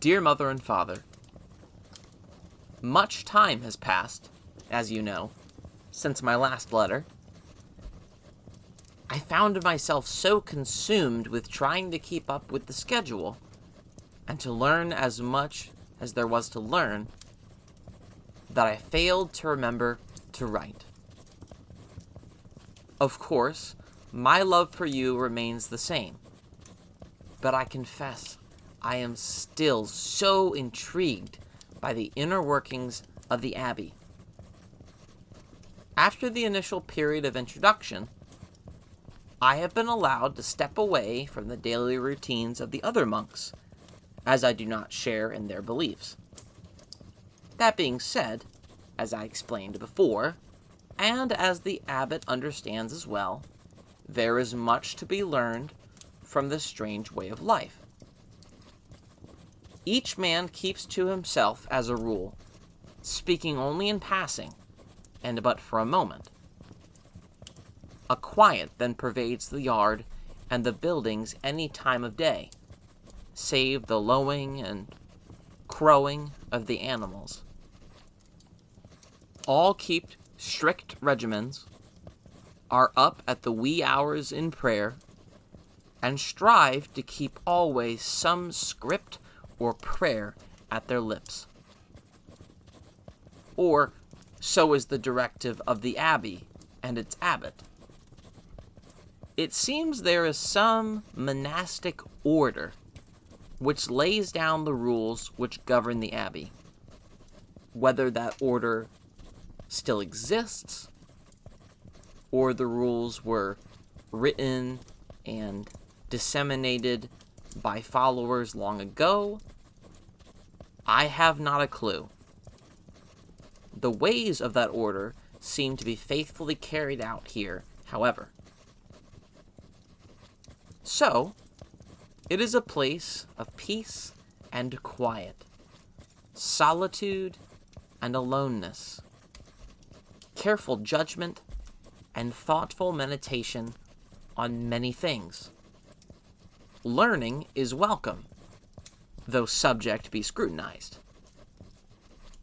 Dear Mother and Father, much time has passed, as you know, since my last letter. I found myself so consumed with trying to keep up with the schedule and to learn as much as there was to learn that I failed to remember to write. Of course, my love for you remains the same, but I confess I am still so intrigued by the inner workings of the Abbey. After the initial period of introduction, I have been allowed to step away from the daily routines of the other monks, as I do not share in their beliefs. That being said, as I explained before, and as the abbot understands as well, there is much to be learned from this strange way of life. Each man keeps to himself as a rule, speaking only in passing, and but for a moment. A quiet then pervades the yard and the buildings any time of day, save the lowing and crowing of the animals. All keep strict regimens, are up at the wee hours in prayer, and strive to keep always some script or prayer at their lips. Or so is the directive of the Abbey and its abbot. It seems there is some monastic order which lays down the rules which govern the Abbey. Whether that order still exists, or the rules were written and disseminated by followers long ago, I have not a clue. The ways of that order seem to be faithfully carried out here, however. So, it is a place of peace and quiet, solitude and aloneness, careful judgment and thoughtful meditation on many things. Learning is welcome, though subject to be scrutinized.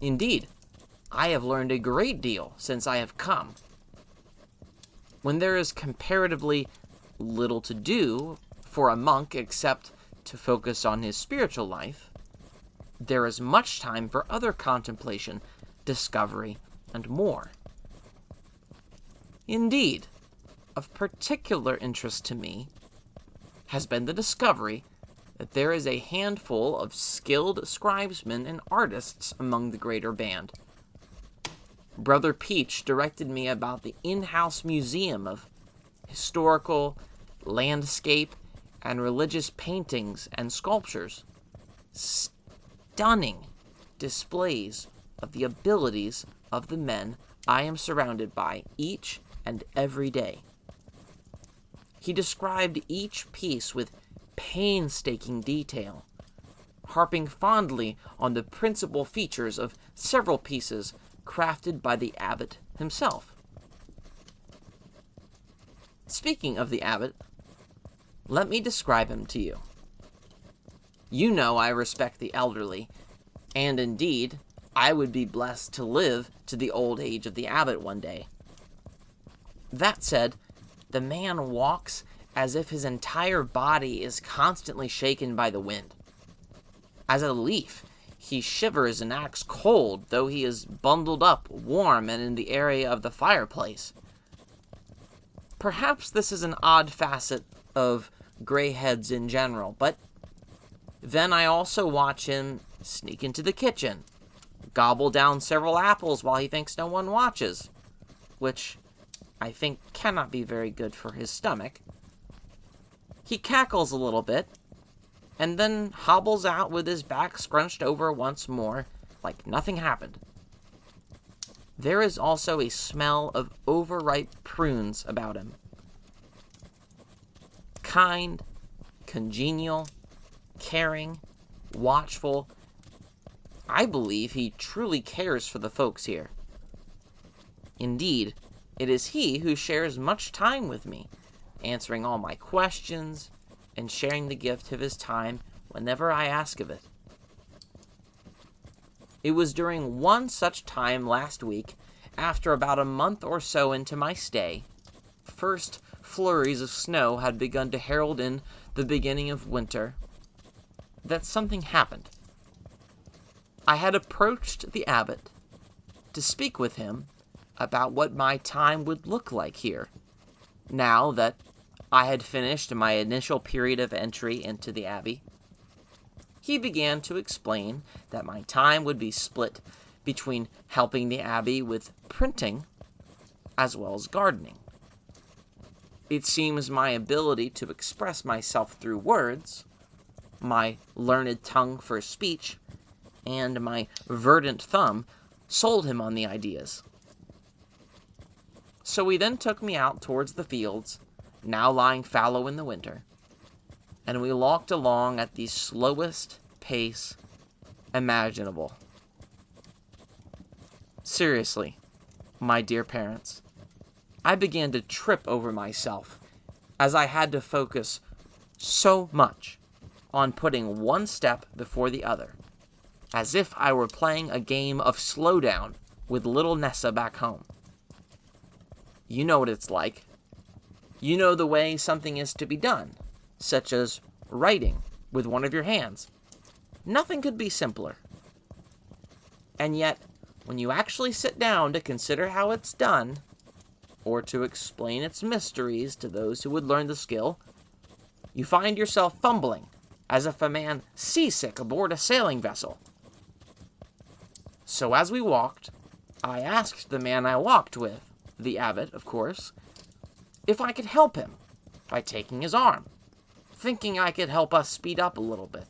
Indeed, I have learned a great deal since I have come. When there is comparatively little to do for a monk except to focus on his spiritual life, there is much time for other contemplation, discovery, and more. Indeed, of particular interest to me has been the discovery that there is a handful of skilled scribesmen and artists among the greater band. Brother Peach directed me about the in-house museum of historical, landscape, and religious paintings and sculptures. Stunning displays of the abilities of the men I am surrounded by each and every day. He described each piece with painstaking detail, harping fondly on the principal features of several pieces crafted by the abbot himself. Speaking of the abbot, let me describe him to you. You know I respect the elderly, and indeed, I would be blessed to live to the old age of the abbot one day. That said, the man walks as if his entire body is constantly shaken by the wind. As a leaf, he shivers and acts cold, though he is bundled up, warm, and in the area of the fireplace. Perhaps this is an odd facet of gray heads in general, but then I also watch him sneak into the kitchen, gobble down several apples while he thinks no one watches, which I think cannot be very good for his stomach. He cackles a little bit, and then hobbles out with his back scrunched over once more, like nothing happened. There is also a smell of overripe prunes about him. Kind, congenial, caring, watchful. I believe he truly cares for the folks here. Indeed, it is he who shares much time with me, answering all my questions and sharing the gift of his time whenever I ask of it. It was during one such time last week, after about a month or so into my stay, first flurries of snow had begun to herald in the beginning of winter, that something happened. I had approached the abbot to speak with him about what my time would look like here, now that I had finished my initial period of entry into the Abbey. He began to explain that my time would be split between helping the Abbey with printing as well as gardening. It seems my ability to express myself through words, my learned tongue for speech, and my verdant thumb sold him on the ideas. So he then took me out towards the fields, now lying fallow in the winter, and we walked along at the slowest pace imaginable. Seriously, my dear parents, I began to trip over myself as I had to focus so much on putting one step before the other, as if I were playing a game of slowdown with little Nessa back home. You know what it's like. You know the way something is to be done, such as writing with one of your hands. Nothing could be simpler. And yet, when you actually sit down to consider how it's done, or to explain its mysteries to those who would learn the skill, you find yourself fumbling, as if a man seasick aboard a sailing vessel. So as we walked, I asked the man I walked with, the abbot, of course, if I could help him by taking his arm, thinking I could help us speed up a little bit.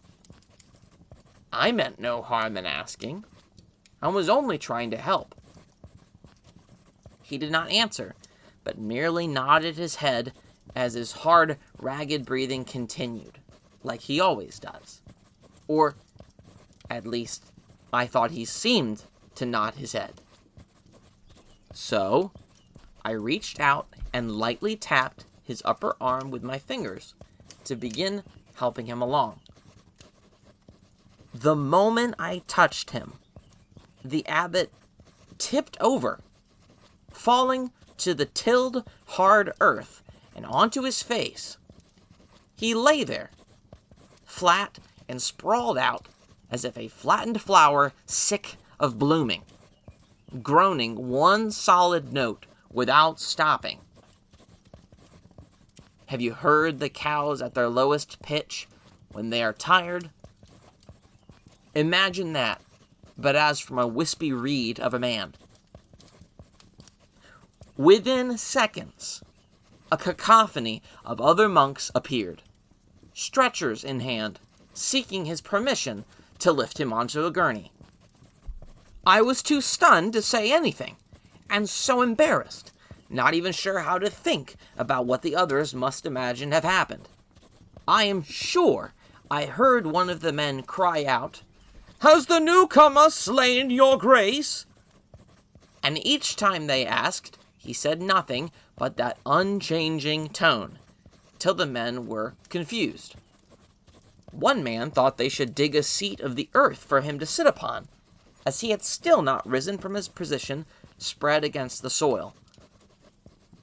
I meant no harm in asking. I was only trying to help. He did not answer, but merely nodded his head as his hard, ragged breathing continued, like he always does. Or, at least, I thought he seemed to nod his head. So, I reached out and lightly tapped his upper arm with my fingers to begin helping him along. The moment I touched him, the abbot tipped over, falling to the tilled, hard earth and onto his face. He lay there, flat and sprawled out as if a flattened flower sick of blooming, groaning one solid note without stopping. Have you heard the cows at their lowest pitch when they are tired? Imagine that, but as from a wispy reed of a man. Within seconds, a cacophony of other monks appeared, stretchers in hand, seeking his permission to lift him onto a gurney. I was too stunned to say anything, and so embarrassed, not even sure how to think about what the others must imagine have happened. I am sure I heard one of the men cry out, "Has the newcomer slain your grace?" And each time they asked, he said nothing but that unchanging tone, till the men were confused. One man thought they should dig a seat of the earth for him to sit upon, as he had still not risen from his position spread against the soil.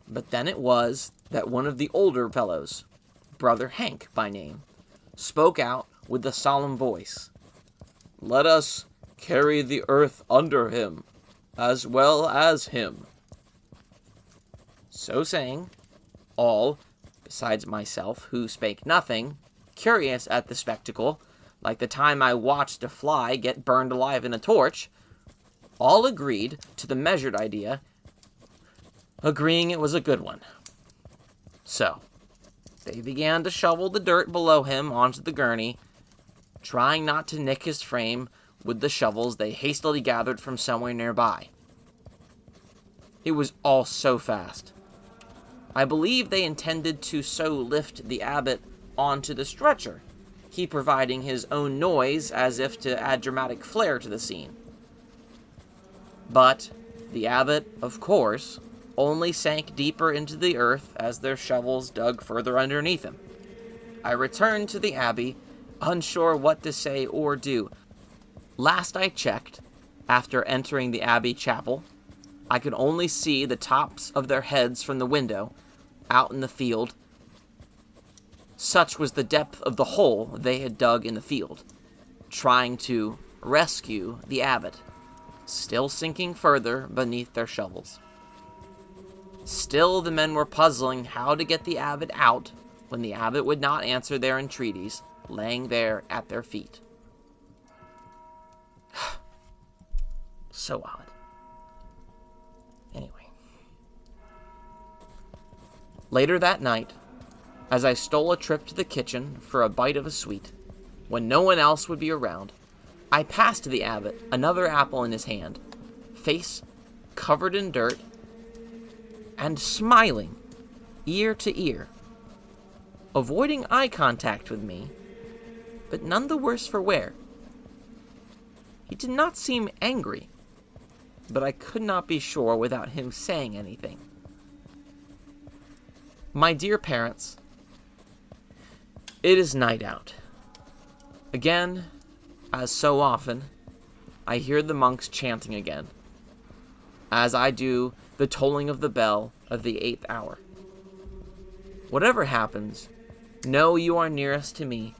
But then it was that one of the older fellows, Brother Hank by name, spoke out with a solemn voice. "Let us carry the earth under him, as well as him." So saying, all, besides myself, who spake nothing, curious at the spectacle, like the time I watched a fly get burned alive in a torch, all agreed to the measured idea, agreeing it was a good one. So, they began to shovel the dirt below him onto the gurney, trying not to nick his frame with the shovels they hastily gathered from somewhere nearby. It was all so fast. I believe they intended to so lift the abbot onto the stretcher, he providing his own noise as if to add dramatic flair to the scene. But the abbot, of course, only sank deeper into the earth as their shovels dug further underneath him. I returned to the Abbey, unsure what to say or do. Last I checked, After entering the Abbey chapel, I could only see the tops of their heads from the window out in the field. Such was the depth of the hole they had dug in the field, trying to rescue the abbot, still sinking further beneath their shovels. Still, the men were puzzling how to get the abbot out when the abbot would not answer their entreaties, laying there at their feet. So odd. Anyway. Later that night, as I stole a trip to the kitchen for a bite of a sweet, when no one else would be around, I passed the abbot, another apple in his hand, face covered in dirt, and smiling, ear to ear, avoiding eye contact with me, but none the worse for wear. He did not seem angry, but I could not be sure without him saying anything. My dear parents, it is night out. Again, as so often, I hear the monks chanting again, as I do the tolling of the bell of the 8th hour. Whatever happens, know you are nearest to me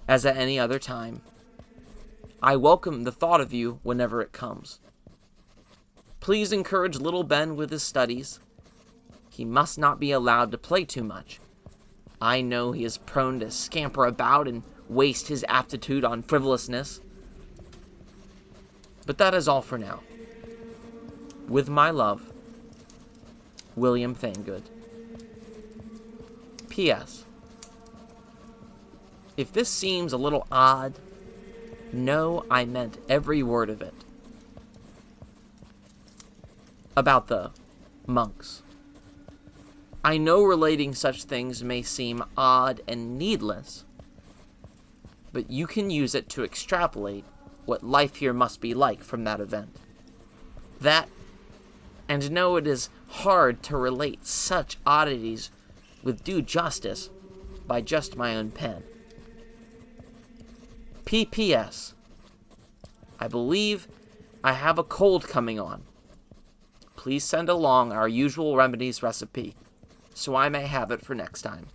as at any other time. I welcome the thought of you whenever it comes. Please encourage little Ben with his studies. He must not be allowed to play too much. I know he is prone to scamper about and waste his aptitude on frivolousness. But that is all for now. With my love, William Thangood. P.S. If this seems a little odd, know I meant every word of it. About the monks. I know relating such things may seem odd and needless, but you can use it to extrapolate what life here must be like from that event. That, and know it is hard to relate such oddities with due justice by just my own pen. P.P.S. I believe I have a cold coming on. Please send along our usual remedies recipe, so I may have it for next time.